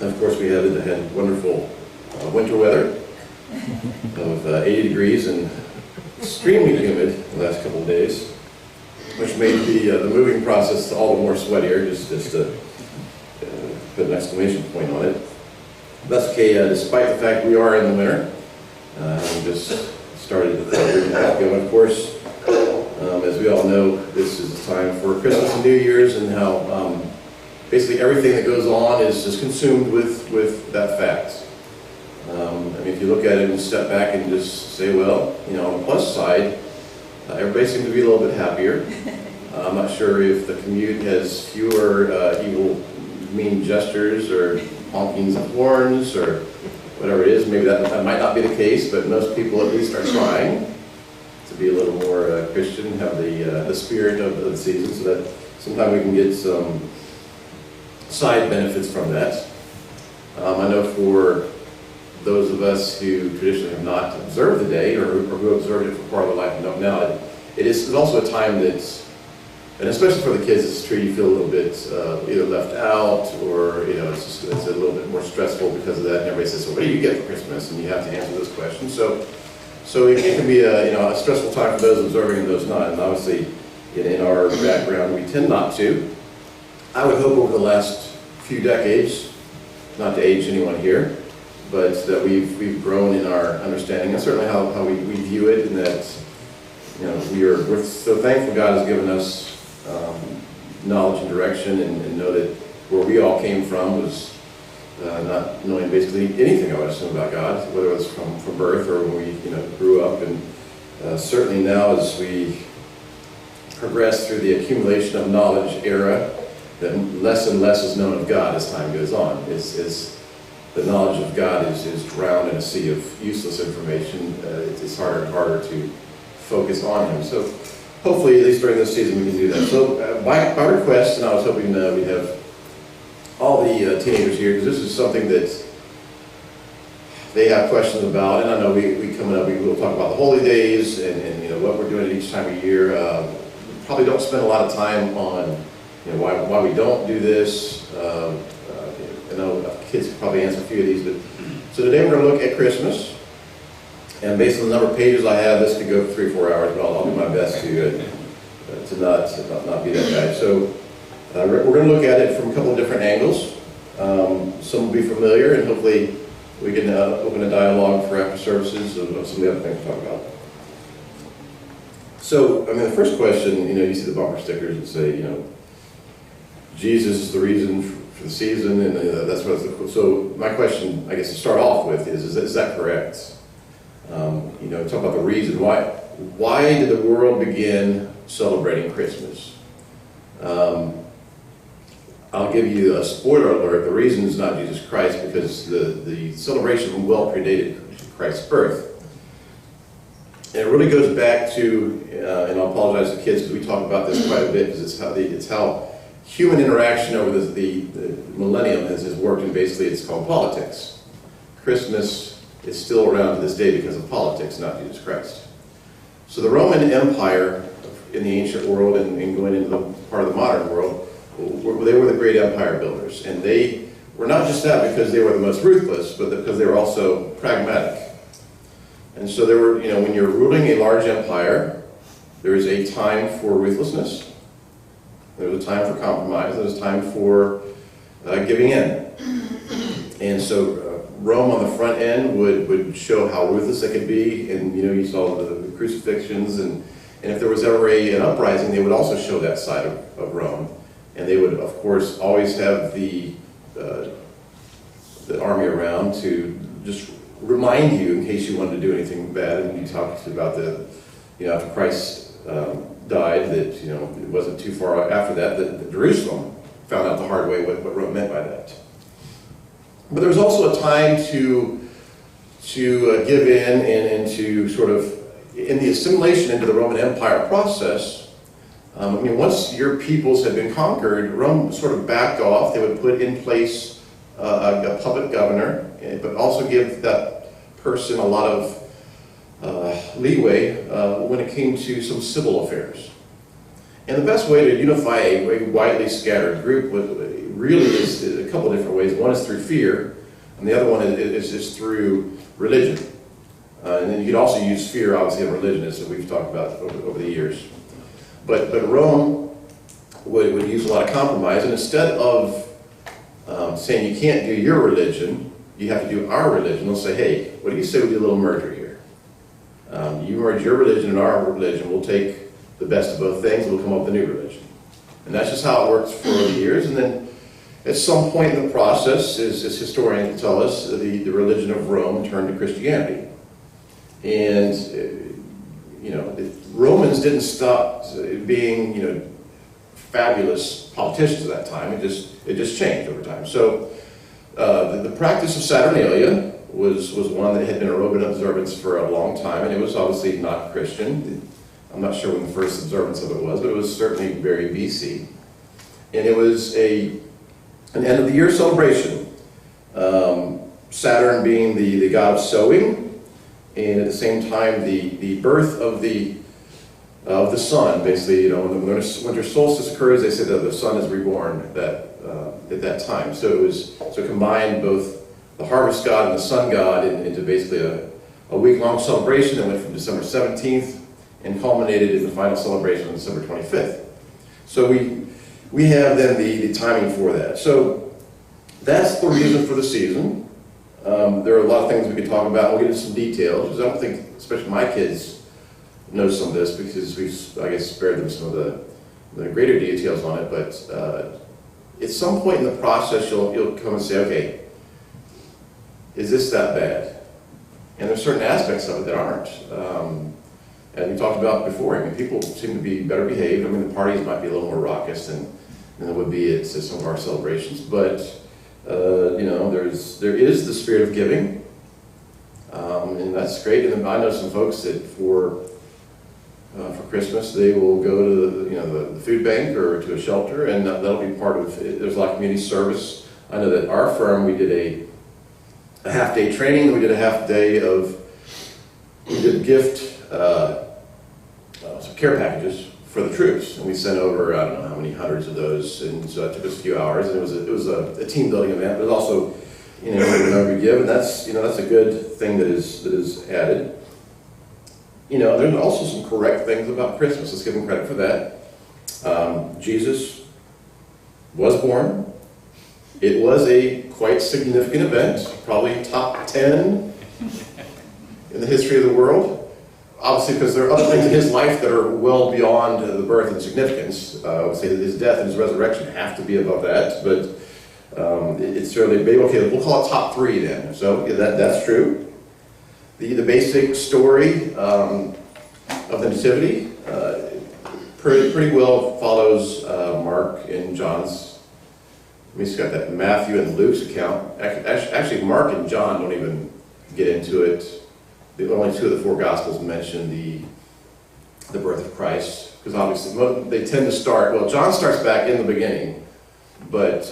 Of course, we had wonderful winter weather of 80 degrees and extremely humid the last couple of days, which made the moving process all the more sweatier, just to put an exclamation point on it. That's okay, despite the fact we are in the winter. We just started the third year and a half ago, and of course, as we all know, this is the time for Christmas and New Year's, and how basically everything that goes on is just consumed with that fact. I mean, if you look at it and step back and just say, well, on the plus side, everybody seems to be a little bit happier. I'm not sure if the commute has fewer evil, mean gestures or honkings of horns or whatever it is. Maybe that might not be the case, but most people at least are trying to be a little more Christian, have the spirit of the season, so that sometimes we can get some side benefits from that. I know for those of us who traditionally have not observed the day, or who observed it for part of their life and don't now, it is also a time that's, and especially for the kids, it's a treat you feel a little bit either left out, or it's a little bit more stressful because of that. And everybody says, "So what do you get for Christmas?" And you have to answer those questions. So it can be a stressful time for those observing and those not. And obviously, in our background, we tend not to. I would hope over the last few decades, not to age anyone here, but that we've grown in our understanding, and certainly how we view it, and that we're so thankful God has given us knowledge and direction, and know that where we all came from was not knowing basically anything, I would assume, about God, whether it was from birth or when we grew up, and certainly now as we progress through the accumulation of knowledge era, that less and less is known of God as time goes on. Is the knowledge of God is drowned in a sea of useless information. It's harder and harder to focus on Him. So hopefully, at least during this season, we can do that. So by request, and I was hoping we'd have all the teenagers here, because this is something that they have questions about, and I know we coming up, we will talk about the holy days and what we're doing at each time of year. We probably don't spend a lot of time on why we don't do this. I know kids can probably answer a few of these, but so today we're going to look at Christmas, and based on the number of pages I have, this could go for 3 or 4 hours, but I'll do my best to not be that guy. So we're going to look at it from a couple of different angles. Some will be familiar, and hopefully we can open a dialogue for after services of some of the other things to talk about. So, I mean, the first question, you see the bumper stickers that say, Jesus is the reason for the season, and that's what it's. So my question, I guess, to start off with is that correct? Talk about the reason why. Why did the world begin celebrating Christmas? I'll give you a spoiler alert. The reason is not Jesus Christ, because the celebration well predated Christ's birth. And it really goes back to, and I'll apologize to kids because we talk about this quite a bit, because it's how human interaction over the millennium has worked, and basically it's called politics. Christmas is still around to this day because of politics, not Jesus Christ. So the Roman Empire in the ancient world, and going into the part of the modern world, they were the great empire builders. And they were not just that because they were the most ruthless, but because they were also pragmatic. And so there were, when you're ruling a large empire, there is a time for ruthlessness. There's a time for compromise. There's a time for giving in. And so Rome on the front end would show how ruthless it could be. And you saw the crucifixions. And if there was ever an uprising, they would also show that side of Rome. And they would, of course, always have the army around to just remind you in case you wanted to do anything bad. And you talked about after Christ died, that it wasn't too far after that Jerusalem found out the hard way what Rome meant by that. But there was also a time to give in and to sort of, in the assimilation into the Roman Empire process. Once your peoples had been conquered, Rome sort of backed off. They would put in place a public governor, but also give that person a lot of leeway when it came to some civil affairs. And the best way to unify a widely scattered group really is a couple of different ways. One is through fear, and the other one is just through religion. And then you could also use fear, obviously, in religion, as we've talked about over the years. But Rome would use a lot of compromise, and instead of saying you can't do your religion, you have to do our religion, they'll say, hey, what do you say we do a little merger here? You merge your religion and our religion, we'll take the best of both things, and we'll come up with a new religion. And that's just how it works for the years. And then at some point in the process, as historians tell us, the religion of Rome turned to Christianity. And, the Romans didn't stop being, fabulous politicians at that time. It just changed over time. So the practice of Saturnalia was one that had been a Roman observance for a long time, and it was obviously not Christian. I'm not sure when the first observance of it was, but it was certainly very BC. And it was an end of the year celebration. Saturn being the god of sowing, and at the same time the birth of the sun. Basically, when the winter solstice occurs, they say that the sun is reborn at that time. So it combined both the harvest god and the sun god into basically a week-long celebration that went from December 17th and culminated in the final celebration on December 25th. So we have then the timing for that. So that's the reason for the season. There are a lot of things we could talk about. We'll get into some details, because I don't think, especially my kids, know some of this, because we've, I guess, spared them some of the greater details on it. But at some point in the process, you'll come and say, okay, is this that bad? And there's certain aspects of it that aren't. As we talked about before, people seem to be better behaved. The parties might be a little more raucous than it would be at some of our celebrations. But, there is the spirit of giving. And that's great. And I know some folks that for Christmas, they will go to the food bank or to a shelter, and that'll be part of it. There's a lot of community service. I know that our firm, we did a half-day training. We did a half-day we did gift some care packages for the troops, and we sent over, I don't know how many hundreds of those, and so it took us a few hours, and it was a team building event, but it was also, whenever we give, and that's a good thing that is added. There's also some correct things about Christmas. Let's give them credit for that. Jesus was born. It was a quite significant event, probably top 10 in the history of the world. Obviously, because there are other things in his life that are well beyond the birth and significance. I would say that his death and his resurrection have to be above that, but it's certainly big. Okay, we'll call it top 3 then. So that's true. The basic story of the Nativity pretty well follows Mark and John's. We just got that Matthew and Luke's account. Actually, Mark and John don't even get into it. The only 2 of the 4 Gospels mention the birth of Christ, because obviously they tend to start. Well, John starts back in the beginning, but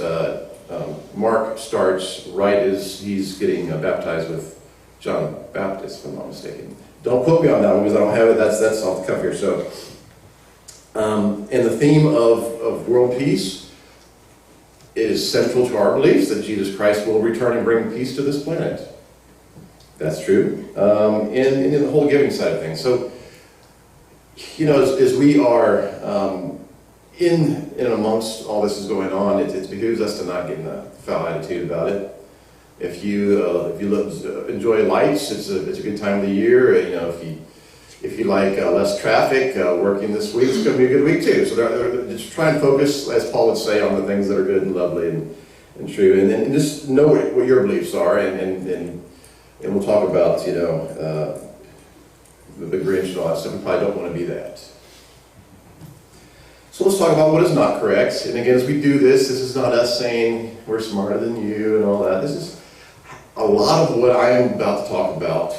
Mark starts right as he's getting baptized with John the Baptist, if I'm not mistaken. Don't quote me on that one, because I don't have it. That's off the cuff here. So, and the theme of world peace is central to our beliefs that Jesus Christ will return and bring peace to this planet. That's true. And in the whole giving side of things. So, as we are in and amongst all this is going on, it behooves us to not get in a foul attitude about it. If you enjoy lights, it's a good time of the year. If you like less traffic, working this week, it's going to be a good week too. So just try and focus, as Paul would say, on the things that are good and lovely and true, and just know what your beliefs are, and we'll talk about the Grinch and all that stuff. We probably don't want to be that. So let's talk about what is not correct. And again, as we do this is not us saying we're smarter than you and all that. This is a lot of what I am about to talk about.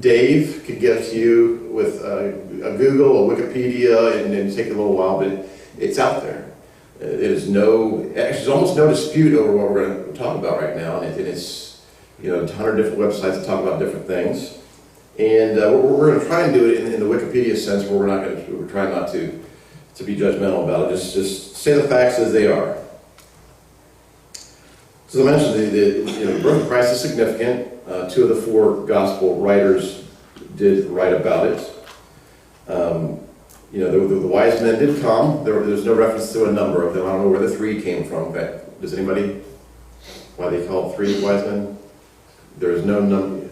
Dave could get to you with a Google, a Wikipedia, and take a little while, but it's out there. There's almost no dispute over what we're going to talk about right now, and it's 100 different websites that talk about different things. And we're going to try and do it in the Wikipedia sense, where we're trying not to be judgmental about it. Just say the facts as they are. So I mentioned the birth of Christ is significant. Two of the four gospel writers did write about it. The wise men did come. There's no reference to a number of them. I don't know where the three came from. Does anybody? Why they call three wise men? There is no number.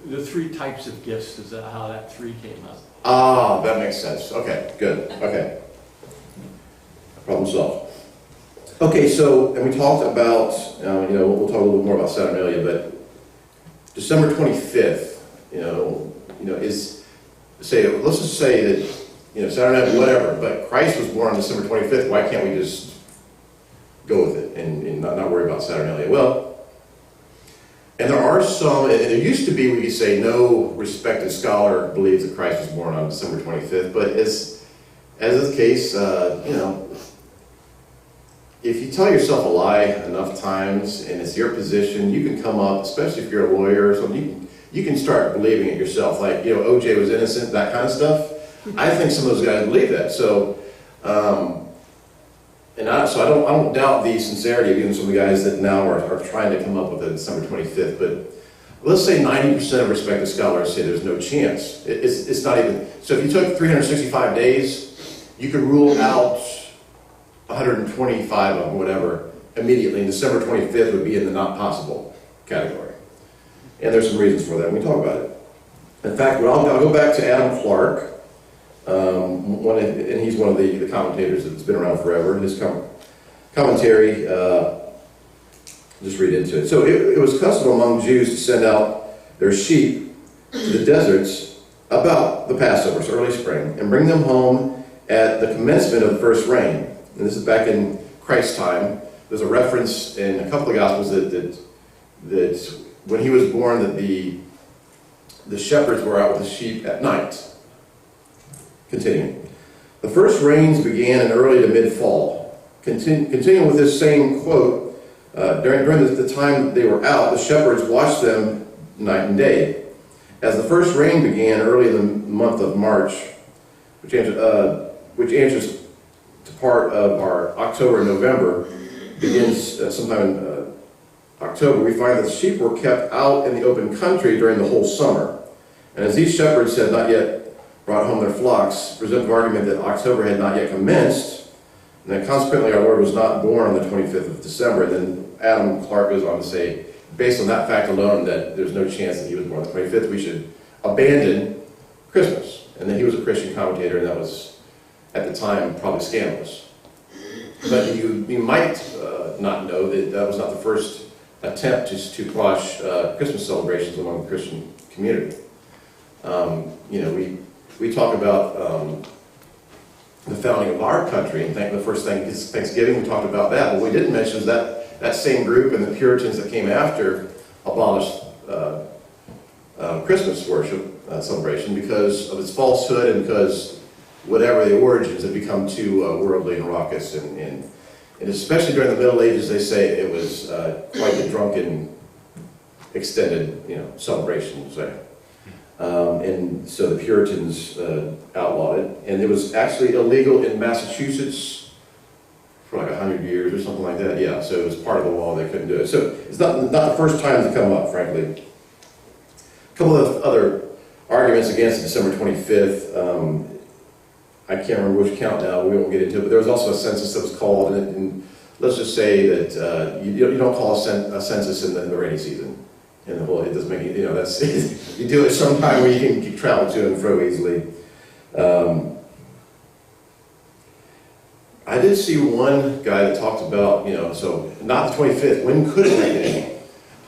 The three types of gifts is how that three came up. Ah, that makes sense. Okay, good. Okay. Problem solved. Okay, so, and we talked about, we'll talk a little bit more about Saturnalia, but December 25th, let's just say that, Saturnalia, whatever, but Christ was born on December 25th, why can't we just go with it and not worry about Saturnalia? Well, and there are some, and there used to be, we could say, no respected scholar believes that Christ was born on December 25th, but as is the case, if you tell yourself a lie enough times and it's your position, you can come up, especially if you're a lawyer or something, you can start believing it yourself. Like, OJ was innocent, that kind of stuff. I think some of those guys believe that. So, I don't doubt the sincerity of even some of the guys that now are trying to come up with a December 25th. But let's say 90% of respected scholars say there's no chance. It's not even. So if you took 365 days, you could rule out 125 of them, whatever, immediately, and December 25th would be in the not possible category. And there's some reasons for that, and we talk about it. In fact, I'll go back to Adam Clark, and he's one of the commentators that's been around forever. His commentary, just read into it. So it was custom among Jews to send out their sheep to the deserts about the Passover, so early spring, and bring them home at the commencement of the first rain. And this is back in Christ's time. There's a reference in a couple of Gospels that when he was born, that the shepherds were out with the sheep at night. Continuing. The first rains began in early to mid-fall. Continuing with this same quote, during the time they were out, the shepherds watched them night and day. As the first rain began early in the month of March, which answers to part of our October and November, begins sometime in October, we find that the sheep were kept out in the open country during the whole summer. And as these shepherds had not yet brought home their flocks, presumptive argument that October had not yet commenced, and that consequently our Lord was not born on the 25th of December. Then Adam Clark goes on to say, based on that fact alone, that there's no chance that he was born on the 25th, we should abandon Christmas. And then he was a Christian commentator, and that was, at the time, probably scandalous. But you might not know that was not the first attempt to quash Christmas celebrations among the Christian community. We talk about the founding of our country, and the first thing is Thanksgiving. We talked about that. What we didn't mention is that same group and the Puritans that came after abolished Christmas worship celebration because of its falsehood and because whatever the origins had become too worldly and raucous, and especially during the Middle Ages, they say it was quite a drunken, extended, celebration. And so the Puritans outlawed it, and it was actually illegal in Massachusetts for like 100 years or something like that. Yeah, so it was part of the law; they couldn't do it. So it's not the first time to come up, frankly. A couple of other arguments against December 25th. I can't remember which count now. We won't get into it. But there was also a census that was called, and let's just say that you don't call a census in the rainy season. And it doesn't make that's you do it sometime where you can travel to and fro easily. I did see one guy that talked about so not the 25th. When could it have been?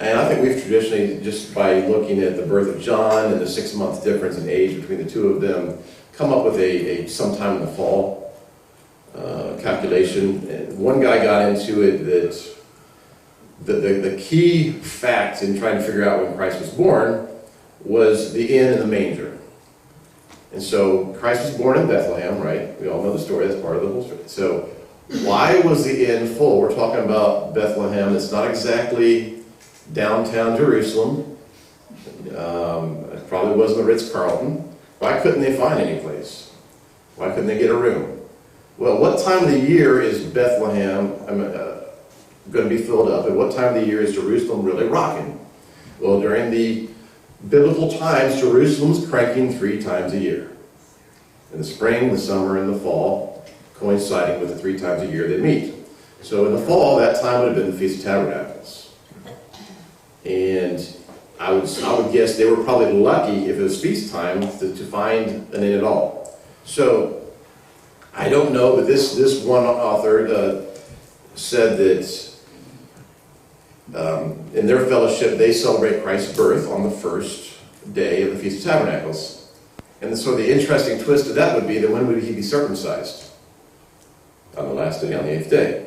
And I think we've traditionally, just by looking at the birth of John and the 6-month difference in age between the two of them, come up with a sometime in the fall calculation. And one guy got into it that the key fact in trying to figure out when Christ was born was the inn and the manger. And so Christ was born in Bethlehem, right? We all know the story. That's part of the whole story. So why was the inn full? We're talking about Bethlehem. It's not exactly downtown Jerusalem. It probably wasn't the Ritz-Carlton. Why couldn't they find any place? Why couldn't they get a room? Well, what time of the year is Bethlehem? going to be filled up? At what time of the year is Jerusalem really rocking? Well, during the biblical times, Jerusalem's cranking 3 times a year. In the spring, the summer, and the fall, coinciding with the 3 times a year they meet. So in the fall, that time would have been the Feast of Tabernacles. And I would guess they were probably lucky if it was feast time to find an inn at all. So I don't know, but this one author said that in their fellowship they celebrate Christ's birth on the first day of the Feast of Tabernacles. And so the interesting twist of that would be that when would he be circumcised? On the last day, on the 8th day.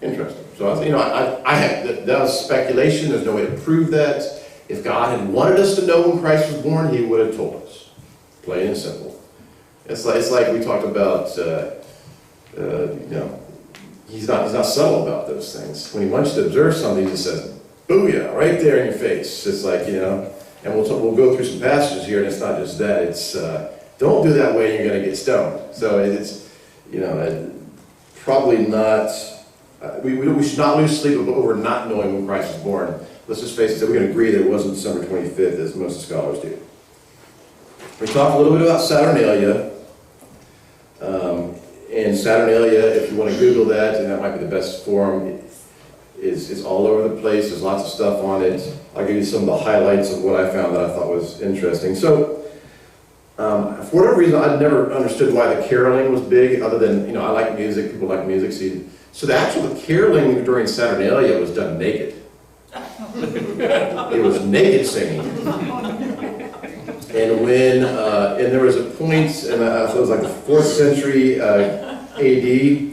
Interesting. So I had that was speculation. There's no way to prove that. If God had wanted us to know when Christ was born, he would have told us. Plain and simple. It's like we talked about, he's not subtle about those things. When he wants you to observe something, he just says, booyah, right there in your face. It's like, and we'll go through some passages here, and it's not just that. It's, don't do that way, you're going to get stoned. So it's, probably not, we should not lose sleep over not knowing when Christ was born. Let's just face it, we're going to agree that it wasn't December 25th, as most scholars do. We talked a little bit about Saturnalia. And Saturnalia, if you want to Google that, and that might be the best forum, it's all over the place. There's lots of stuff on it. I'll give you some of the highlights of what I found that I thought was interesting. So, for whatever reason, I'd never understood why the caroling was big, other than, I like music, people like music. So the caroling during Saturnalia was done naked. It was naked singing. And and there was a point, and it was like the 4th century AD,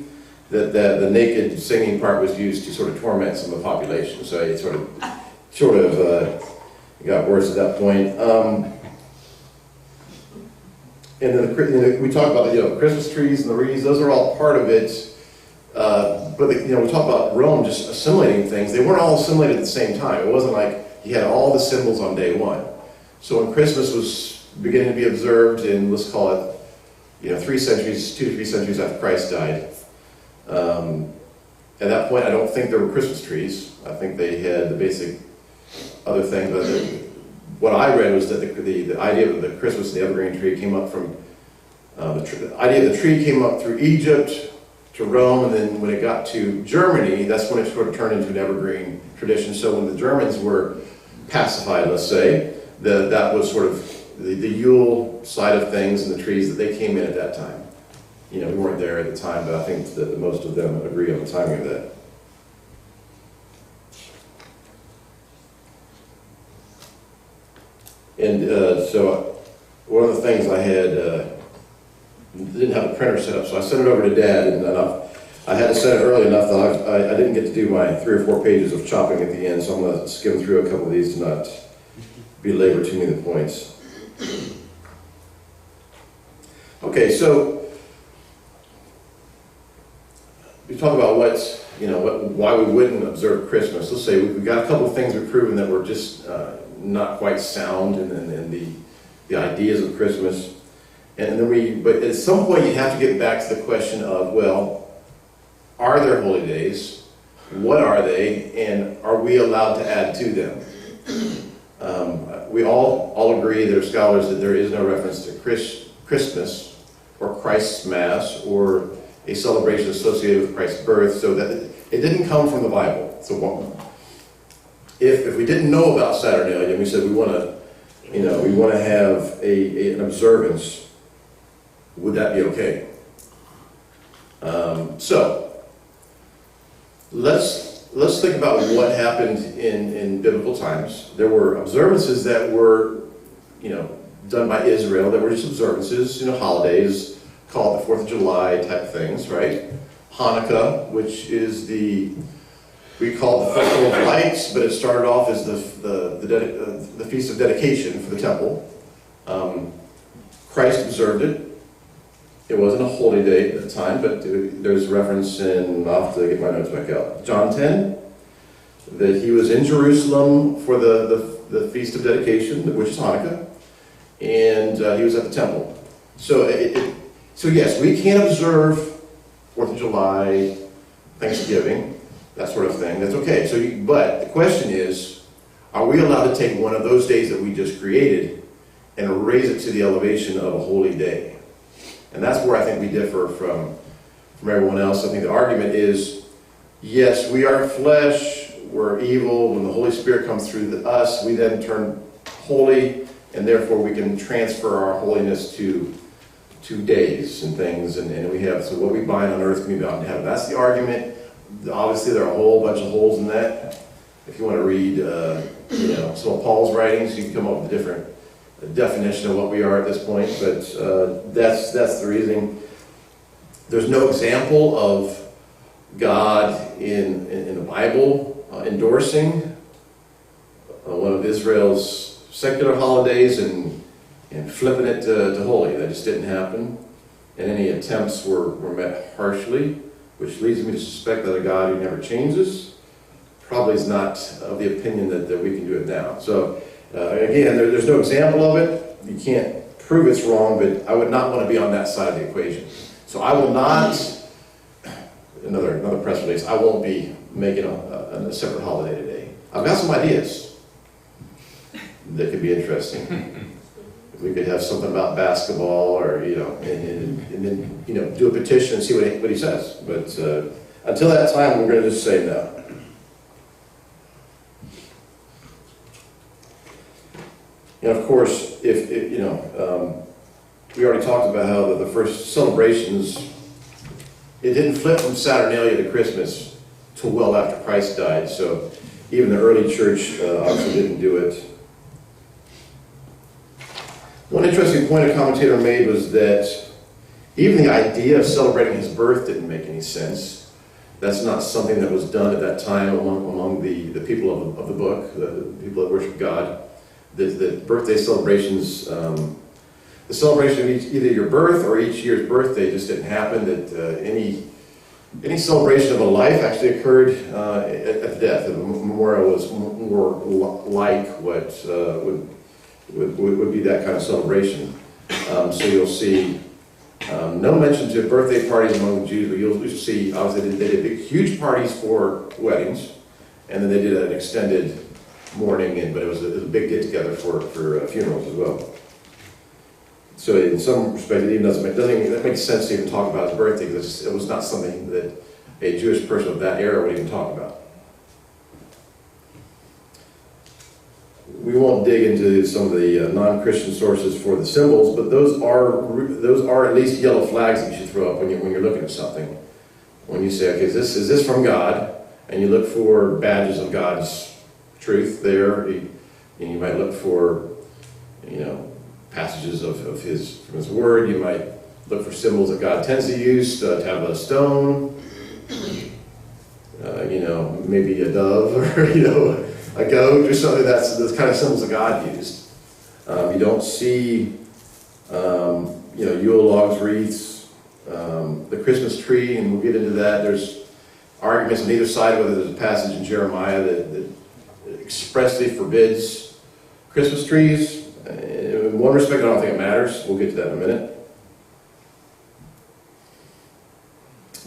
that the naked singing part was used to sort of torment some of the population. So it sort of got worse at that point. And then we talk about the Christmas trees and the wreaths; those are all part of it. But we talk about Rome just assimilating things. They weren't all assimilated at the same time. It wasn't like you had all the symbols on day one. So when Christmas was beginning to be observed in, let's call it, 2 to 3 centuries after Christ died, at that point I don't think there were Christmas trees. I think they had the basic other things. But what I read was that the idea of the Christmas and the evergreen tree came up from, the idea of the tree came up through Egypt to Rome, and then when it got to Germany, that's when it sort of turned into an evergreen tradition. So when the Germans were pacified, let's say, that was sort of the Yule side of things and the trees that they came in at that time. We weren't there at the time, but I think that most of them agree on the timing of that. And so one of the things I had, didn't have a printer set up, so I sent it over to Dad, and I had to send it early enough that I didn't get to do my 3 or 4 pages of chopping at the end, so I'm going to skim through a couple of these to not belabor too many of the points. Okay, so we talk about why we wouldn't observe Christmas. Let's say we've got a couple of things we've proven that were just not quite sound in the ideas of Christmas. And then but at some point you have to get back to the question of, are there holy days? What are they? And are we allowed to add to them? We all agree, there are scholars, that there is no reference to Christmas or Christ's Mass or a celebration associated with Christ's birth, so that it didn't come from the Bible. So if we didn't know about Saturnalia and we said we want to have an observance, would that be okay? So let's think about what happened in biblical times. There were observances that were, done by Israel, that were just observances, holidays, call it the 4th of July type things, right? Hanukkah, which is we call it the Festival of Lights, but it started off as the Feast of Dedication for the temple. Christ observed it. It wasn't a holy day at the time, but there's reference in, I'll have to get my notes back out, John 10, that he was in Jerusalem for the Feast of Dedication, which is Hanukkah, and he was at the temple. So yes, we can observe 4th of July, Thanksgiving. that sort of thing. That's okay. But the question is, are we allowed to take one of those days that we just created and raise it to the elevation of a holy day? And that's where I think we differ from everyone else. I think the argument is, yes, we are flesh, we're evil. When the Holy Spirit comes through us, we then turn holy, and therefore we can transfer our holiness to days and things. And we have, so what we bind on earth can be bound in heaven. That's the argument. Obviously, there are a whole bunch of holes in that. If you want to read, some of Paul's writings, you can come up with a different definition of what we are at this point. But that's the reasoning. There's no example of God in the Bible endorsing one of Israel's secular holidays and flipping it to holy. That just didn't happen. And any attempts were met harshly, which leads me to suspect that a God who never changes probably is not of the opinion that we can do it now. So again, there's no example of it. You can't prove it's wrong, but I would not want to be on that side of the equation. So I will not, another press release, I won't be making a separate holiday today. I've got some ideas that could be interesting. If we could have something about basketball, or and then do a petition and see what he says. But until that time, we're going to just say no. And of course, if we already talked about how the first celebrations, it didn't flip from Saturnalia to Christmas till well after Christ died. So even the early church obviously didn't do it. One interesting point a commentator made was that even the idea of celebrating his birth didn't make any sense. That's not something that was done at that time among the people of the book, the people that worship God. The birthday celebrations, the celebration of either your birth or each year's birthday just didn't happen. That any celebration of a life actually occurred at death. The memorial was more like what would be that kind of celebration. So you'll see no mention to birthday parties among the Jews, but you'll see, obviously, they did big, huge parties for weddings, and then they did an extended mourning, but it was a big get-together for funerals as well. So in some respects, it even that makes sense to even talk about his birthday, because it was not something that a Jewish person of that era would even talk about. We won't dig into some of the non-Christian sources for the symbols, but those are at least yellow flags that you should throw up when you're looking at something. When you say, okay, is this from God? And you look for badges of God's truth there, and you might look for, passages from His Word. You might look for symbols that God tends to use to have a stone, maybe a dove, or a goat or something. That's the kind of symbols that God used. You don't see, Yule logs, wreaths, the Christmas tree, and we'll get into that. There's arguments on either side whether there's a passage in Jeremiah that expressly forbids Christmas trees. In one respect, I don't think it matters. We'll get to that in a minute.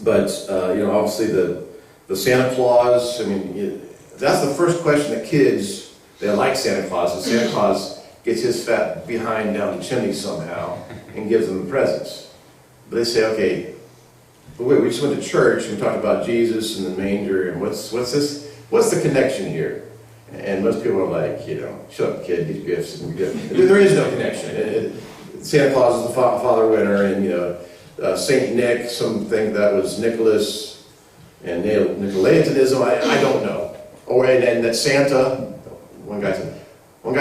But, obviously the Santa Claus, that's the first question that kids, they like Santa Claus. And Santa Claus gets his fat behind down the chimney somehow and gives them the presents. But they say, okay, but wait, we just went to church and we talked about Jesus and the manger, and what's this? What's the connection here? And most people are like, shut up, kid, these gifts. And there is no connection. Santa Claus is the father winner, and Saint Nick, some think that was Nicholas, and Nicolaitanism, I don't know. And that Santa, one guy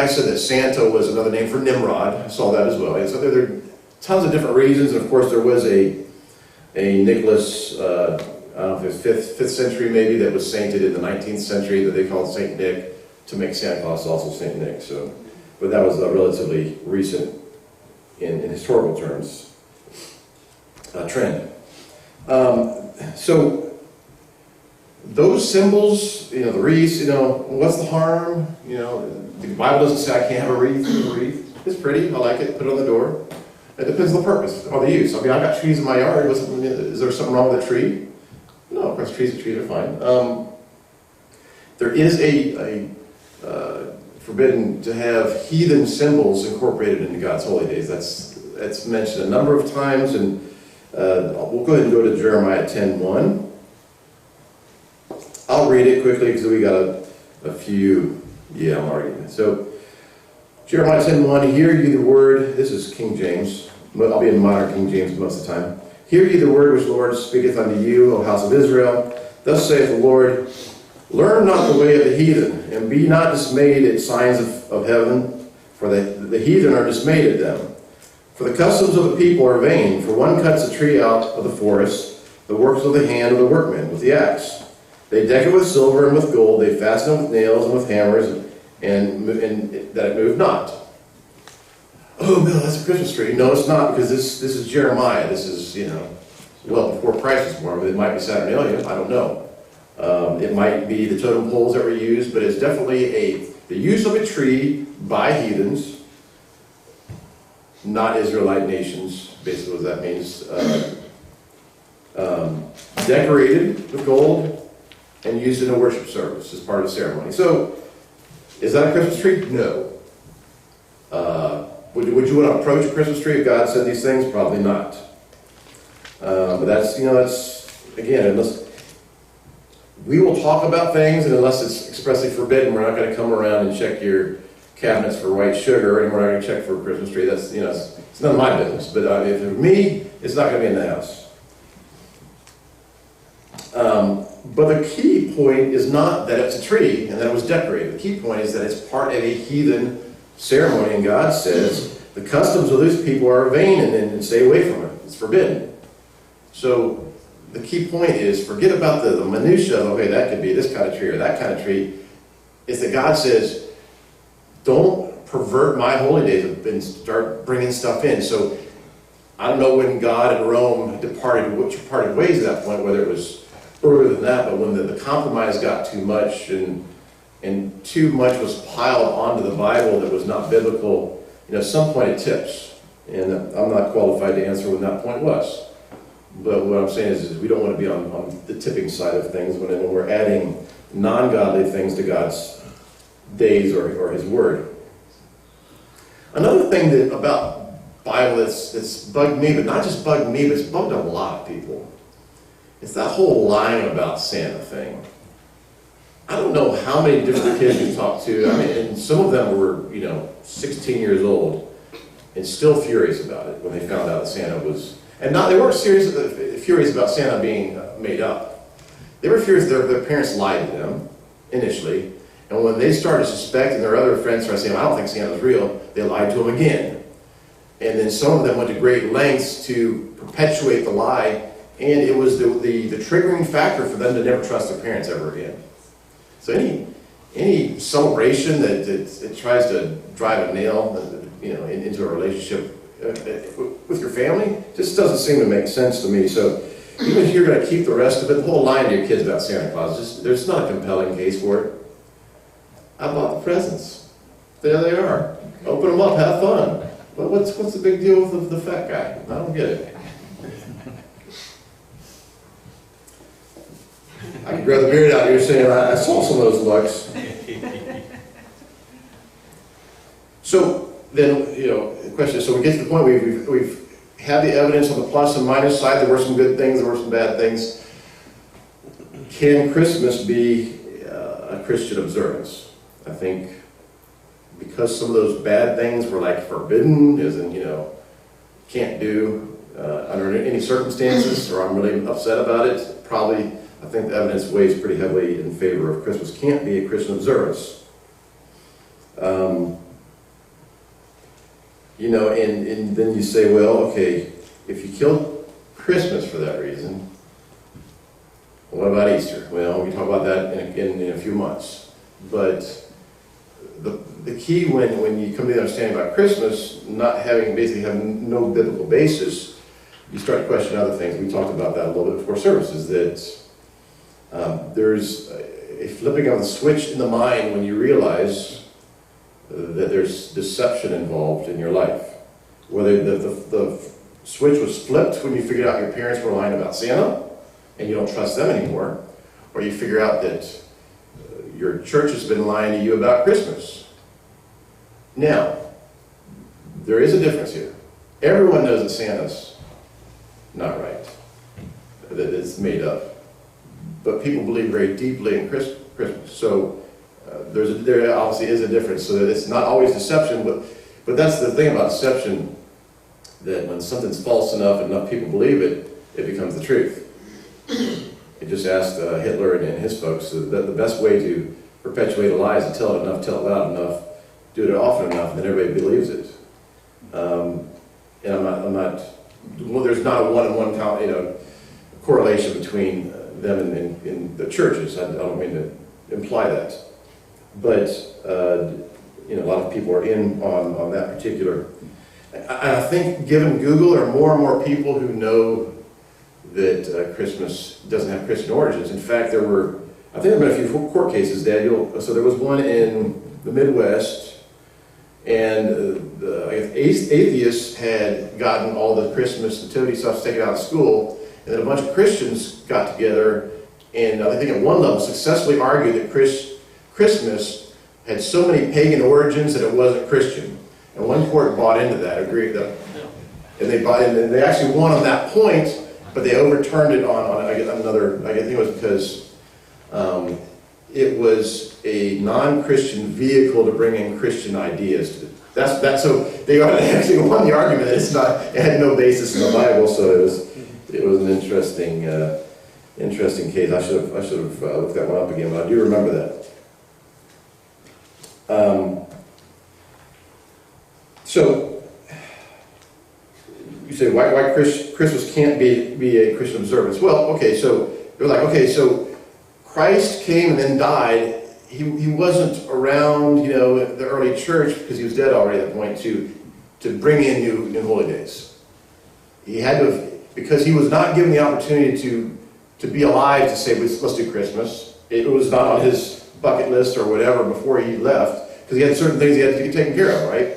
said that Santa was another name for Nimrod. I saw that as well. And so there are tons of different reasons, and of course there was a Nicholas, I don't know if it was 5th century maybe, that was sainted in the 19th century that they called Saint Nick, to make Santa Claus also Saint Nick. So, but that was relatively recent in historical terms trend. So those symbols, the wreaths, what's the harm? The Bible doesn't say I can't have a wreath. It's pretty. I like it. Put it on the door. It depends on the purpose or the use. I've got trees in my yard. Is there something wrong with a tree? No, of course, trees are fine. There is forbidden to have heathen symbols incorporated into God's holy days. That's mentioned a number of times, and we'll go ahead and go to Jeremiah 10:1. I'll read it quickly because we got a few. Yeah, I'm already. So Jeremiah 10:1. Hear ye the word. This is King James. I'll be in modern King James most of the time. Hear ye the word which the Lord speaketh unto you, O house of Israel. Thus saith the Lord, learn not the way of the heathen, and be not dismayed at signs of heaven, for the heathen are dismayed at them. For the customs of the people are vain, for one cuts a tree out of the forest, the works of the hand of the workman with the axe. They deck it with silver and with gold, they fasten it with nails and with hammers, and that it move not. Oh no, that's a Christmas tree. No, it's not, because this is Jeremiah. This is, well before Christ was born, but it might be Saturnalia. I don't know. It might be the totem poles that were used, but it's definitely the use of a tree by heathens, not Israelite nations, basically what that means. Decorated with gold and used in a worship service as part of the ceremony. So, is that a Christmas tree? No. Would you want to approach a Christmas tree if God said these things? Probably not. But that's again, unless we will talk about things, and unless it's expressly forbidden, we're not going to come around and check your cabinets for white sugar, and we're not going to check for a Christmas tree. That's it's none of my business. But if it's me, it's not going to be in the house. But the key point is not that it's a tree and that it was decorated. The key point is that it's part of a heathen ceremony, and God says the customs of these people are vain, and stay away from it. It's forbidden. So the key point is, forget about the minutia of, okay, that could be this kind of tree or that kind of tree. It's that God says, don't pervert my holy days and start bringing stuff in. So I don't know when God and Rome departed ways at that point, whether it was earlier than that, but when the compromise got too much and too much was piled onto the Bible that was not biblical, at some point it tips. And I'm not qualified to answer when that point was. But what I'm saying is we don't want to be on the tipping side of things when we're adding non-godly things to God's days or His Word. Another thing about Bible that's bugged me, but not just bugged me, but it's bugged a lot of people. It's that whole lying about Santa thing. I don't know how many different kids you talked to. I mean, and some of them were, 16 years old and still furious about it when they found out that Santa was... And they weren't furious about Santa being made up. They were furious that their parents lied to them initially. And when they started suspecting, their other friends started saying, I don't think Santa's real, they lied to them again. And then some of them went to great lengths to perpetuate the lie, and it was the triggering factor for them to never trust their parents ever again. So any celebration that tries to drive a nail into a relationship with your family just doesn't seem to make sense to me. So even if you're going to keep the rest of it, the whole lying to your kids about Santa Claus, there's not a compelling case for it. I bought the presents. There they are. Open them up, have fun. But what's the big deal with the fat guy? I don't get it. I could grow the beard out here saying I saw some of those looks. So then, the question is, so we get to the point we've had the evidence on the plus and minus side. There were some good things, there were some bad things. Can Christmas be a Christian observance? I think because some of those bad things were like forbidden, as in, can't do under any circumstances, or I'm really upset about it, probably I think the evidence weighs pretty heavily in favor of Christmas can't be a Christian observance. And then you say, well, okay, if you killed Christmas for that reason, what about Easter? Well, we talk about that in a few months. But the key when you come to the understanding about Christmas, basically having no biblical basis, you start to question other things. We talked about that a little bit before services, that there's a flipping of the switch in the mind when you realize that there's deception involved in your life. Whether the switch was flipped when you figured out your parents were lying about Santa and you don't trust them anymore, or you figure out that your church has been lying to you about Christmas. Now, there is a difference here. Everyone knows that Santa's not right, that it's made up. But people believe very deeply in Christmas. So there obviously is a difference. So that it's not always deception, but that's the thing about deception, that when something's false enough and enough people believe it, it becomes the truth. It just asked Hitler and his folks that the best way to perpetuate a lie is to tell it enough, tell it loud enough, do it often enough, and then everybody believes it. And I'm not. Well, there's not a one-on-one correlation between them and the churches. I don't mean to imply that, but a lot of people are in on that particular. I think, given Google, there are more and more people who know that Christmas doesn't have Christian origins. In fact, I think there have been a few court cases, Daniel. So there was one in the Midwest, and atheists had gotten all the Christmas nativity stuff taken out of school, and then a bunch of Christians got together, and I think at one level successfully argued that Christmas had so many pagan origins that it wasn't Christian. And one court bought into that, agreed that, and they actually won on that point. But they overturned it on another. I think it was because it was a non-Christian vehicle to bring in Christian ideas. So they actually won the argument that it had no basis in the Bible. So it was an interesting case. I should have looked that one up again, but I do remember that. So. You say, why Christmas can't be a Christian observance? Well, okay, so they're like, okay, so Christ came and then died. He wasn't around, the early church, because he was dead already at that point, to bring in new holy days. He had to, because he was not given the opportunity to be alive to say, let's do Christmas. It was not on his bucket list or whatever before he left, because he had certain things he had to get taken care of, right?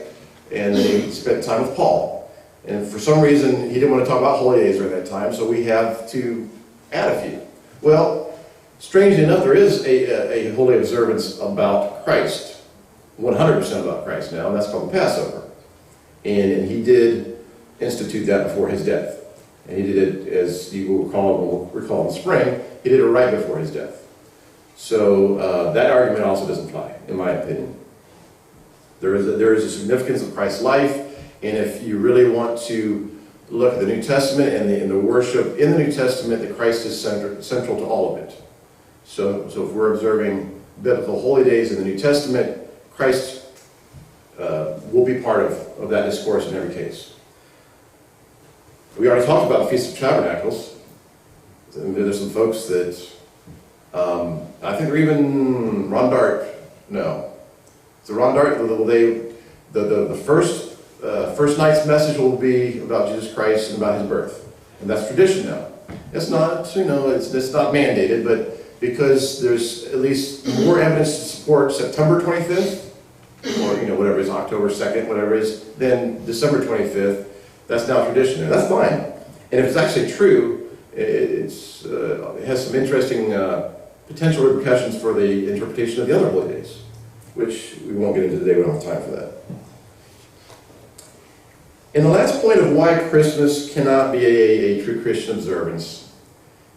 And then he spent time with Paul. And for some reason, he didn't want to talk about holy days during that time, so we have to add a few. Well, strangely enough, there is a holy observance about Christ, 100% about Christ now, and that's called the Passover. And he did institute that before his death. And he did it, as you will recall in the spring, he did it right before his death. So that argument also doesn't fly, in my opinion. There is a significance of Christ's life. And if you really want to look at the New Testament and the worship in the New Testament, that Christ is central to all of it. So if we're observing biblical holy days in the New Testament, Christ will be part of that discourse in every case. We already talked about the Feast of Tabernacles. There's some folks that, I think they're even Ron Dart. No. So Ron Dart, the first night's message will be about Jesus Christ and about his birth. And that's tradition now. It's not, it's not mandated, but because there's at least more evidence to support September 25th, or whatever it is, October 2nd, whatever it is, than December 25th, that's now tradition there. That's fine. And if it's actually true, it has some interesting potential repercussions for the interpretation of the other holy days, which we won't get into today. We don't have time for that. And the last point of why Christmas cannot be a true Christian observance,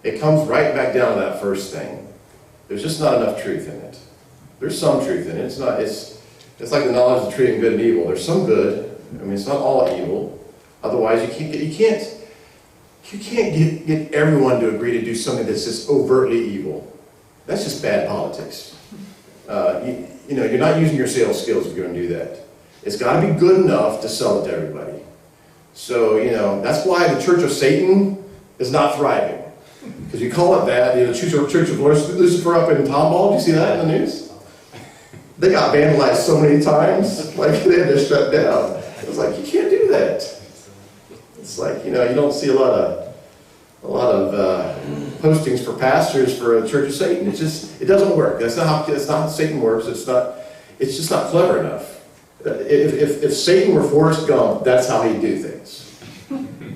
it comes right back down to that first thing. There's just not enough truth in it. There's some truth in it. It's like the knowledge of true and good and evil. There's some good. It's not all evil. Otherwise, you can't get everyone to agree to do something that's just overtly evil. That's just bad politics. You're not using your sales skills if you're going to do that. It's got to be good enough to sell it to everybody. So, that's why the Church of Satan is not thriving. Because you call it that, the Church of Lucifer up in Tomball, did you see that in the news? They got vandalized so many times, like they had to shut down. It was like, you can't do that. It's like, you don't see a lot of postings for pastors for the Church of Satan. It doesn't work. That's not how Satan works. It's just not clever enough. If Satan were Forrest Gump, that's how he'd do things.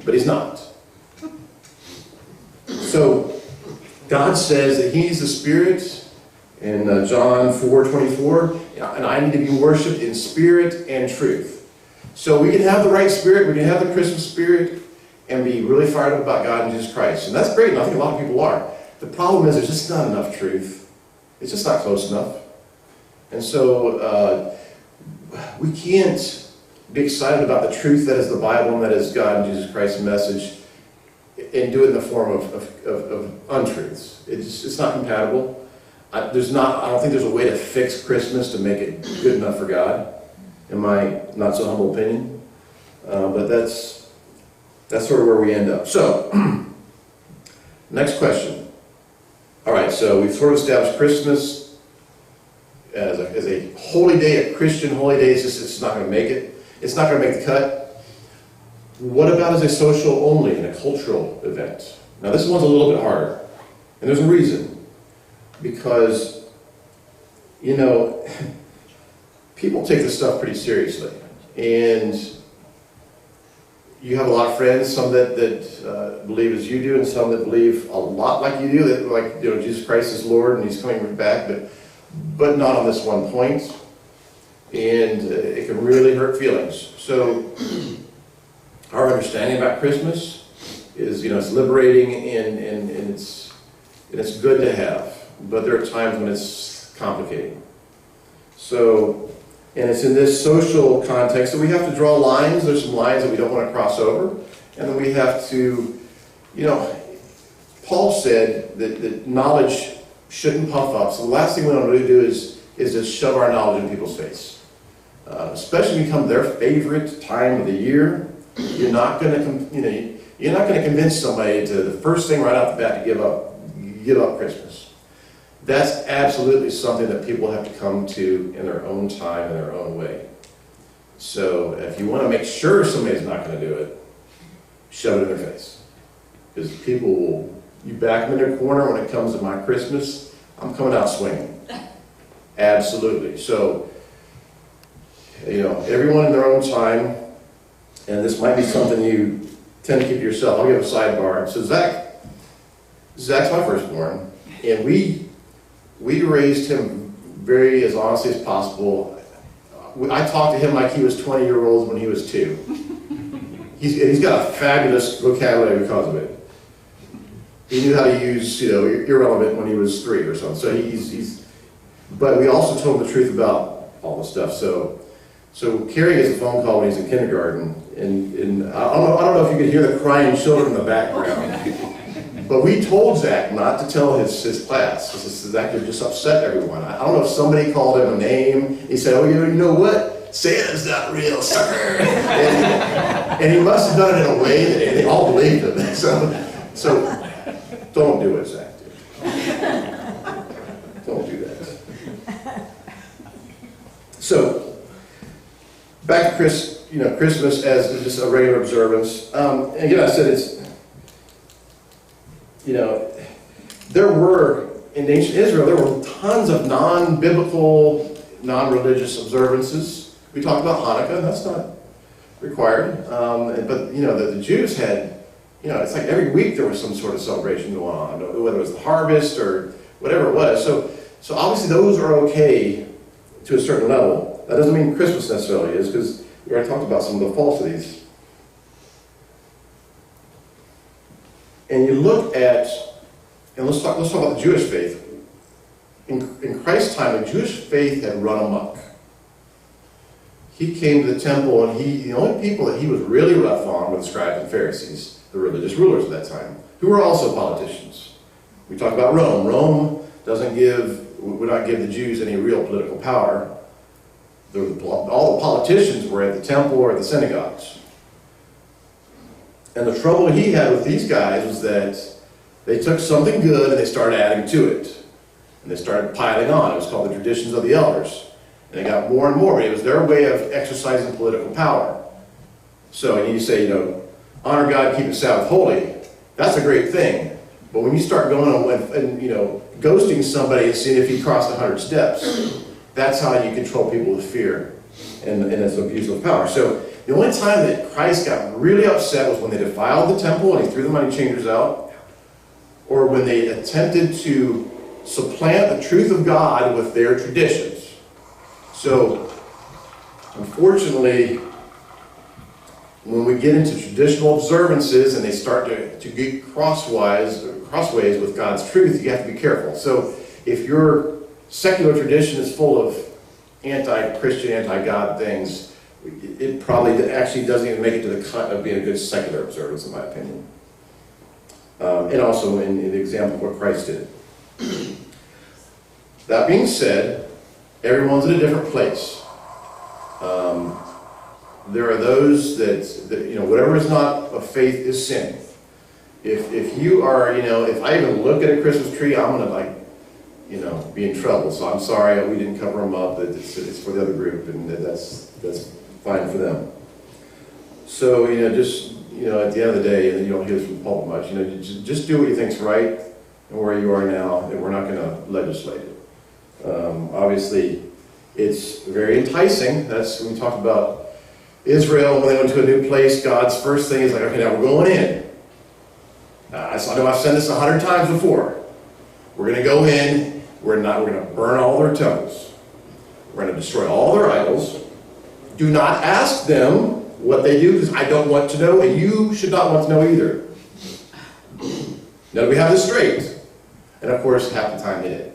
But he's not. So God says that he's the Spirit, in John 4:24, and I need to be worshipped in spirit and truth. So we can have the right spirit, we can have the Christmas spirit, and be really fired up about God and Jesus Christ. And that's great, and I think a lot of people are. The problem is there's just not enough truth. It's just not close enough. And so we can't be excited about the truth that is the Bible and that is God and Jesus Christ's message and do it in the form of untruths. It's not compatible. I don't think there's a way to fix Christmas to make it good enough for God, in my not so humble opinion. But that's sort of where we end up. So, next question. All right, so we've sort of established Christmas as a holy day, a Christian holy day. It's not going to make it. It's not going to make the cut. What about as a social only and a cultural event? Now, this one's a little bit harder, and there's a reason. Because, you know, people take this stuff pretty seriously. And you have a lot of friends, some that believe as you do, and some that believe a lot like you do, that like, you know, Jesus Christ is Lord and He's coming back, but not on this one point. And it can really hurt feelings. So our understanding about Christmas is, you know, it's liberating and it's good to have. But there are times when it's complicating. So, and it's in this social context that we have to draw lines. There's some lines that we don't want to cross over. And then we have to, you know, Paul said that knowledge shouldn't puff up. So the last thing we want to do is just shove our knowledge in people's face. Especially when you come to their favorite time of the year, you're not going to, you're not going to convince somebody to the first thing right off the bat to give up Christmas. That's absolutely something that people have to come to in their own time, in their own way. So if you want to make sure somebody's not going to do it, shove it in their face. Because people will, you back them in their corner when it comes to my Christmas, I'm coming out swinging. Absolutely. So, you know, everyone in their own time, and this might be something you tend to keep to yourself. I'll give a sidebar. So Zach's my firstborn, and we raised him very as honestly as possible. I talked to him like he was 20-year-old when he was 2. He's got a fabulous vocabulary because of it. He knew how to use, you know, irrelevant when he was 3 or something. So but we also told him the truth about all the stuff. So Carrie gets a phone call when he's in kindergarten, and I don't know if you could hear the crying children in the background. But we told Zach not to tell his class, because Zach would just upset everyone. I don't know if somebody called him a name. He said, "Oh, you know what? Santa's not real, sucker." And he must have done it in a way that they all believed him. So don't do it, Zach did. Don't do that. So back to Christmas as just a regular observance. And again, I said it's. You know, there were, in ancient Israel, there were tons of non-biblical, non-religious observances. We talked about Hanukkah, and that's not required. But, you know, the Jews had, you know, it's like every week there was some sort of celebration going on, whether it was the harvest or whatever it was. So obviously those are okay to a certain level. That doesn't mean Christmas necessarily is, because we already talked about some of the falsities. And you look at, and let's talk about the Jewish faith. In Christ's time, the Jewish faith had run amok. He came to the temple, and the only people that he was really rough on were the scribes and Pharisees, the religious rulers of that time, who were also politicians. We talk about Rome. Rome would not give the Jews any real political power. All the politicians were at the temple or at the synagogues. And the trouble he had with these guys was that they took something good and they started adding to it. And they started piling on. It was called the traditions of the elders. And they got more and more. It was their way of exercising political power. So, and you say, you know, honor God, keep the Sabbath holy. That's a great thing. But when you start going and you know, ghosting somebody and seeing if he crossed 100 steps, that's how you control people with fear and it's abuse of power. So the only time that Christ got really upset was when they defiled the temple and he threw the money changers out, or when they attempted to supplant the truth of God with their traditions. So, unfortunately, when we get into traditional observances and they start to get crossways with God's truth, you have to be careful. So, if your secular tradition is full of anti-Christian, anti-God things, it probably actually doesn't even make it to the cut of being a good secular observance, in my opinion. And also in the example of what Christ did. That being said, everyone's in a different place. There are those that whatever is not of faith is sin. If you are, if I even look at a Christmas tree, I'm going to, be in trouble. So I'm sorry we didn't cover them up. It's for the other group, and that's fine for them. So, at the end of the day, and you don't hear this from the pulpit much, just do what you think's right and where you are now, and we're not going to legislate it. Obviously, it's very enticing. That's when we talked about Israel, when they went to a new place, God's first thing is like, okay, now we're going in. I know I've said this 100 times before. We're going to go in, we're going to burn all their temples. We're going to destroy all their idols. Do not ask them what they do, because I don't want to know, and you should not want to know either. Now, we have this straight. And of course, half the time they didn't.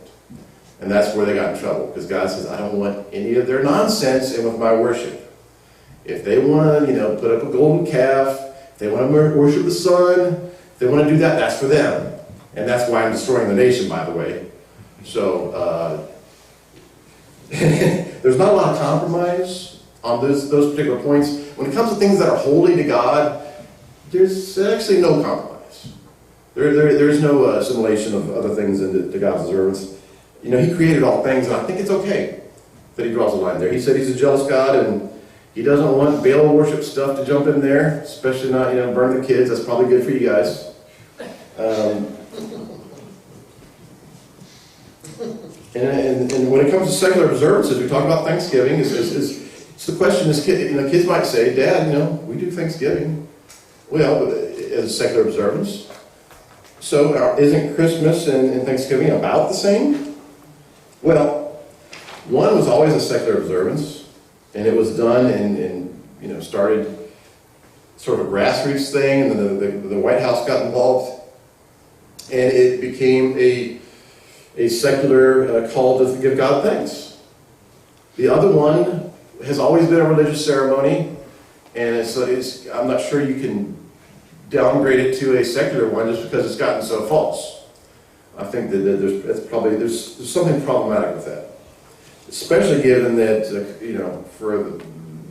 And that's where they got in trouble, because God says, I don't want any of their nonsense in with my worship. If they want to, put up a golden calf, if they want to worship the sun, if they want to do that, that's for them. And that's why I'm destroying the nation, by the way. So, there's not a lot of compromise on those particular points. When it comes to things that are holy to God, there's actually no compromise. There's no assimilation of other things into God's observance. He created all things, and I think it's okay that he draws a line there. He said he's a jealous God, and he doesn't want Baal worship stuff to jump in there, especially not, burn the kids. That's probably good for you guys. And when it comes to secular observances, we talk about Thanksgiving. It's the question is, kids might say, Dad, we do Thanksgiving. Well, as a secular observance. So isn't Christmas and Thanksgiving about the same? Well, one was always a secular observance, and it was done and started sort of a grassroots thing, and then the White House got involved, and it became a secular call to give God thanks. The other one has always been a religious ceremony, and I'm not sure you can downgrade it to a secular one just because it's gotten so false. I think that there's something problematic with that, especially given that for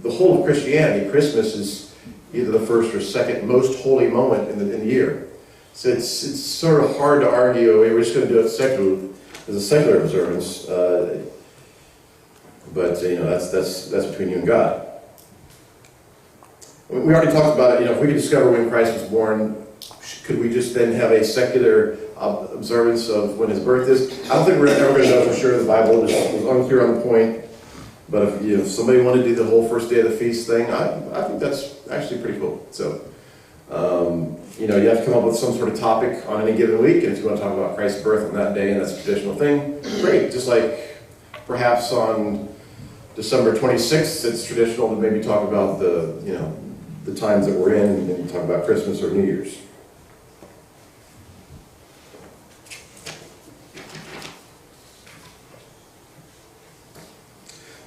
the whole of Christianity, Christmas is either the first or second most holy moment in the year. So it's sort of hard to argue, we're just going to do it as a secular observance, but that's between you and God. We already talked about it. If we could discover when Christ was born, could we just then have a secular observance of when his birth is? I don't think we're ever going to know for sure. The Bible was unclear on the point. But if somebody wanted to do the whole first day of the feast thing, I think that's actually pretty cool. So, you have to come up with some sort of topic on any given week. And if you want to talk about Christ's birth on that day, and that's a traditional thing, great. Just like perhaps on December 26th, it's traditional to maybe talk about the times that we're in and talk about Christmas or New Year's.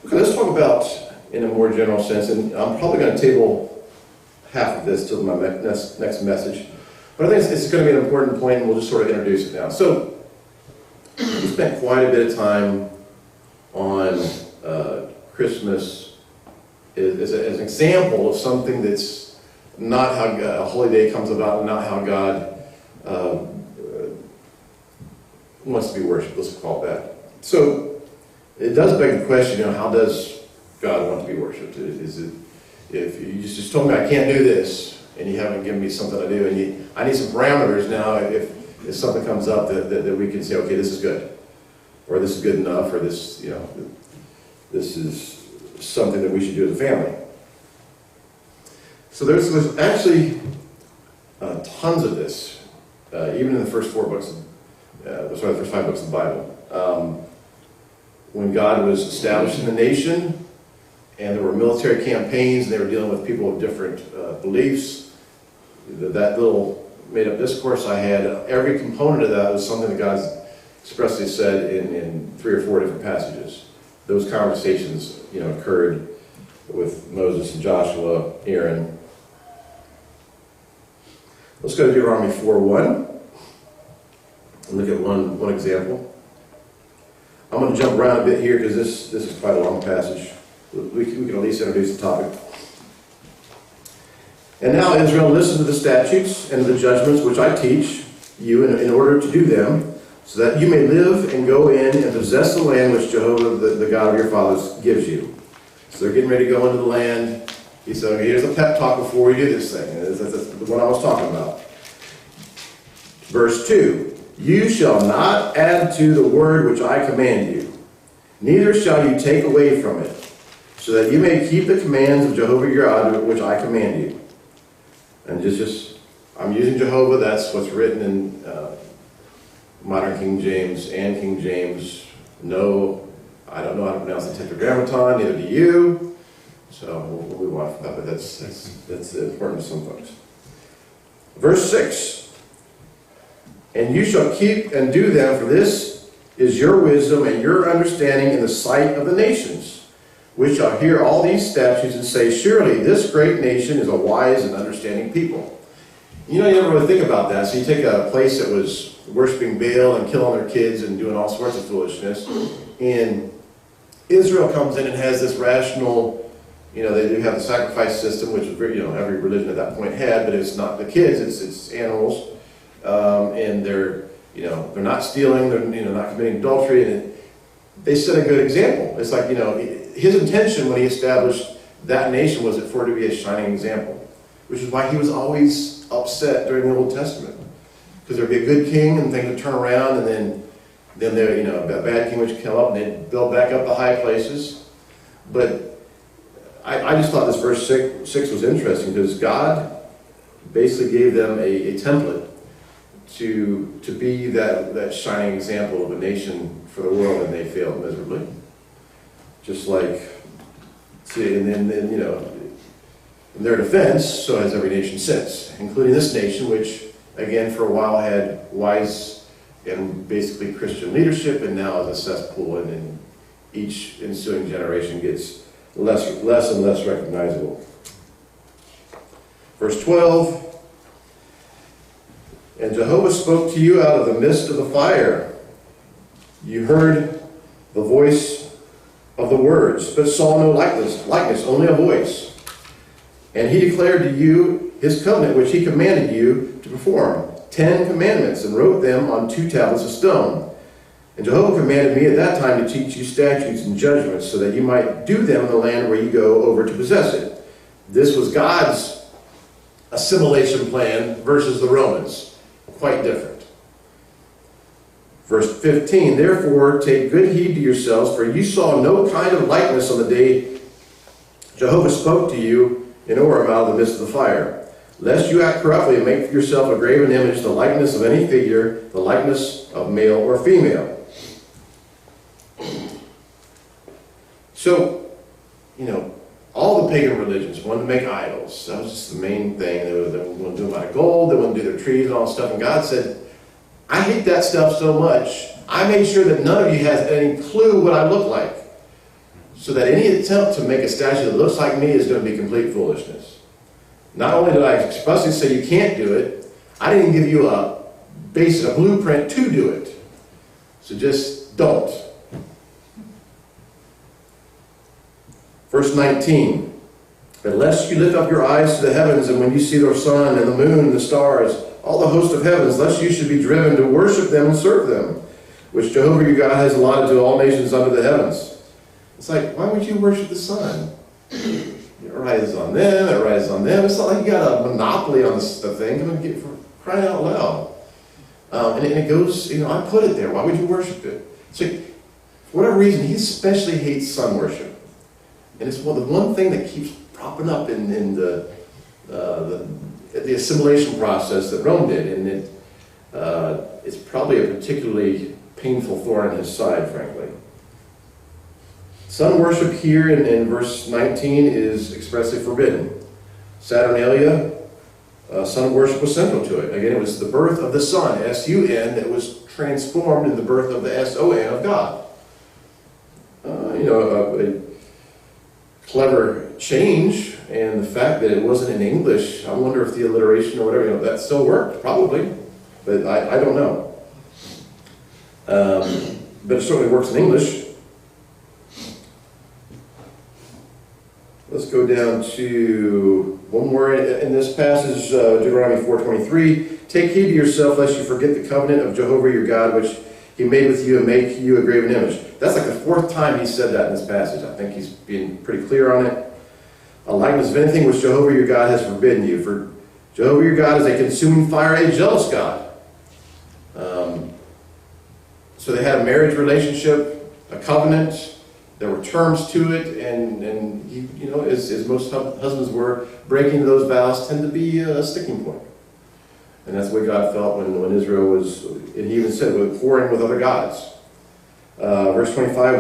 Okay, let's talk about, in a more general sense, and I'm probably going to table half of this till my next message, but I think it's going to be an important point, and we'll just sort of introduce it now. So, we spent quite a bit of time on Christmas as an example of something that's not how a holy day comes about, and not how God wants to be worshipped. Let's call it that. So it does beg the question, how does God want to be worshipped? Is it, if you just told me I can't do this, and you haven't given me something to do, and I need some parameters now. If something comes up that we can say, okay, this is good, or this is good enough, or this this is something that we should do as a family. So there's actually tons of this, even in the first 4 books of the first 5 books of the Bible. When God was establishing the nation, and there were military campaigns, and they were dealing with people of different beliefs, that little made-up discourse I had, every component of that was something that God expressly said in 3 or 4 different passages. Those conversations, occurred with Moses and Joshua, Aaron. Let's go to Deuteronomy 4:1 and look at one example. I'm going to jump around a bit here because this is quite a long passage. We can at least introduce the topic. And now, Israel, listen to the statutes and the judgments which I teach you in order to do them, so that you may live and go in and possess the land which Jehovah, the God of your fathers, gives you. So they're getting ready to go into the land. He said, okay, here's a pep talk before you do this thing. That's the one I was talking about. Verse 2. You shall not add to the word which I command you, neither shall you take away from it, so that you may keep the commands of Jehovah your God which I command you. And I'm using Jehovah, that's what's written in modern King James and King James. No, I don't know how to pronounce the Tetragrammaton, neither do you. So we'll move on from that, but that's important to some folks. Verse 6. And you shall keep and do them, for this is your wisdom and your understanding in the sight of the nations, which shall hear all these statutes and say, surely this great nation is a wise and understanding people. You never really think about that. So you take a place that was worshiping Baal and killing their kids and doing all sorts of foolishness, and Israel comes in and has this rational, they do have the sacrifice system, which every religion at that point had, but it's not the kids, it's animals. And they're not stealing, they're not committing adultery, and they set a good example. It's like, his intention when he established that nation was for it to be a shining example, which is why he was always upset during the Old Testament, because there'd be a good king and things would turn around, and then there, a bad king would come up and they'd build back up the high places. But I just thought this verse 6 was interesting, because God basically gave them a template to be that shining example of a nation for the world, and they failed miserably. Just like, and then in their defense, so has every nation since, including this nation, which again for a while had wise and basically Christian leadership, and now is a cesspool, and then each ensuing generation gets less and less recognizable. Verse 12. And Jehovah spoke to you out of the midst of the fire. You heard the voice of the words, but saw no likeness, only a voice. And he declared to you his covenant, which he commanded you to perform, 10 commandments, and wrote them on 2 tablets of stone. And Jehovah commanded me at that time to teach you statutes and judgments, so that you might do them in the land where you go over to possess it. This was God's assimilation plan versus the Romans. Quite different. Verse 15, therefore take good heed to yourselves, for you saw no kind of likeness on the day Jehovah spoke to you in Orem out of the midst of the fire, lest you act corruptly and make for yourself a graven image, the likeness of any figure, the likeness of male or female. So, all the pagan religions wanted to make idols. That was just the main thing. They wouldn't do them out of gold. They wouldn't do their trees and all that stuff. And God said, I hate that stuff so much. I made sure that none of you has any clue what I look like, so that any attempt to make a statue that looks like me is going to be complete foolishness. Not only did I expressly say you can't do it, I didn't give you a blueprint to do it. So just don't. Verse 19, but lest you lift up your eyes to the heavens, and when you see the sun and the moon and the stars, all the host of heavens, lest you should be driven to worship them and serve them, which Jehovah your God has allotted to all nations under the heavens. It's like, why would you worship the sun? It rises on them, it rises on them. It's not like you got a monopoly on the thing. Come and get for crying out loud. And it goes, I put it there. Why would you worship it? So, for whatever reason, he especially hates sun worship. And it's the one thing that keeps propping up in the assimilation process that Rome did. And it's probably a particularly painful thorn in his side, frankly. Sun worship here in verse 19 is expressly forbidden. Saturnalia, sun worship was central to it. Again, it was the birth of the sun, S-U-N, that was transformed in the birth of the S-O-N of God. A clever change, and the fact that it wasn't in English, I wonder if the alliteration or whatever, that still worked, probably, but I don't know. But it certainly works in English. Let's go down to one more in this passage, Deuteronomy 4:23. Take heed to yourself lest you forget the covenant of Jehovah your God, which he made with you, and make you a graven image. That's like the fourth time he said that in this passage. I think he's being pretty clear on it. A likeness of anything which Jehovah your God has forbidden you. For Jehovah your God is a consuming fire, a jealous God. So they had a marriage relationship, a covenant. There were terms to it, and he, as most husbands were, breaking those vows tend to be a sticking point. And that's the way God felt when Israel was, and he even said, whoring with other gods. Verse 25,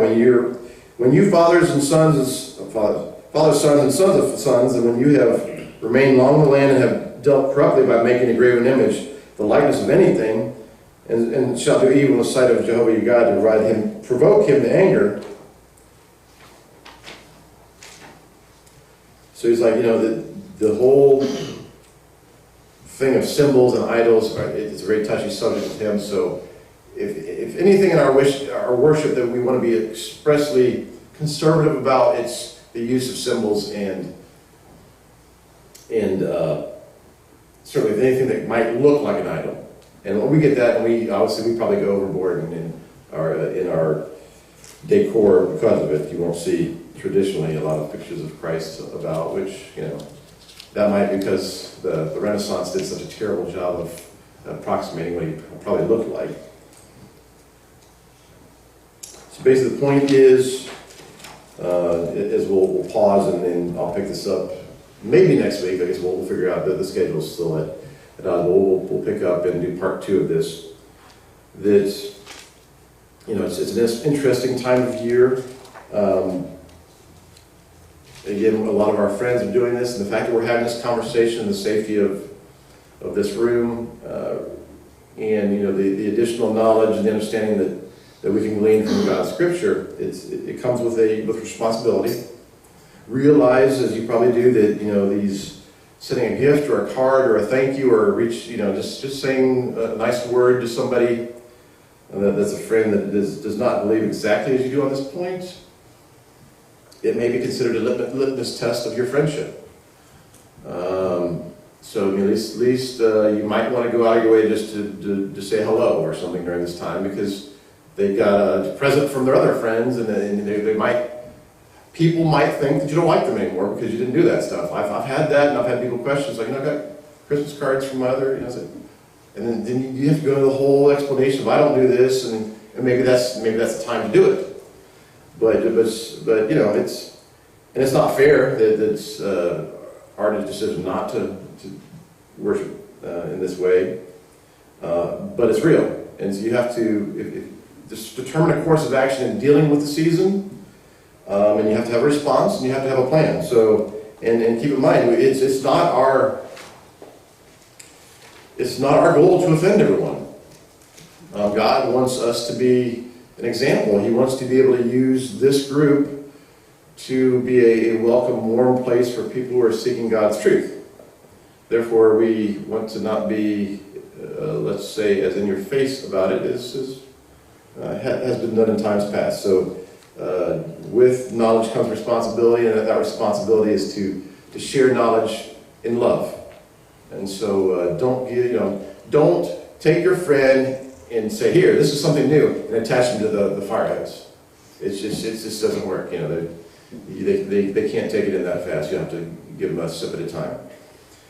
when you fathers, sons, and sons of sons, and when you have remained long in the land and have dealt corruptly by making a graven image, the likeness of anything, and shall do evil in the sight of Jehovah your God to provoke him to anger. So he's like, the whole thing of symbols and idols, it's a very touchy subject with him. So if anything in our worship that we want to be expressly conservative about, it's the use of symbols and certainly anything that might look like an idol. And when we get that, and we probably go overboard in our decor because of it. You won't see traditionally a lot of pictures of Christ about, which, that might be because the Renaissance did such a terrible job of approximating what he probably looked like. So basically the point is, as we'll pause and then I'll pick this up maybe next week. I guess we'll figure out that the schedule is still at we'll pick up and do part 2 of this. That, it's an interesting time of year. Again, a lot of our friends are doing this, and the fact that we're having this conversation in the safety of this room, and the additional knowledge and the understanding that we can glean from God's Scripture, it comes with responsibility. Realize, as you probably do, that these sending a gift or a card or a thank you or just saying a nice word to somebody that's a friend that does not believe exactly as you do on this point, it may be considered a litmus test of your friendship. So at least you might want to go out of your way just to say hello or something during this time, because they got a present from their other friends, and people might think that you don't like them anymore because you didn't do that stuff. I've had that, and I've had people question, like, I got Christmas cards from my other, and then you have to go into the whole explanation of I don't do this, and maybe that's the time to do it. But it's not fair that it's our decision not to worship in this way, but it's real, and so you have to just determine a course of action in dealing with the season. And you have to have a response, and you have to have a plan. So, and keep in mind, it's not our goal to offend everyone. God wants us to be an example. He wants to be able to use this group to be a welcome, warm place for people who are seeking God's truth. Therefore, we want to not be, let's say, as in your face about it as has been done in times past. So. With knowledge comes responsibility, and that responsibility is to share knowledge in love. And so don't take your friend and say, here, this is something new, and attach them to the fire hose. It just doesn't work. They can't take it in that fast. You have to give them a sip at a time.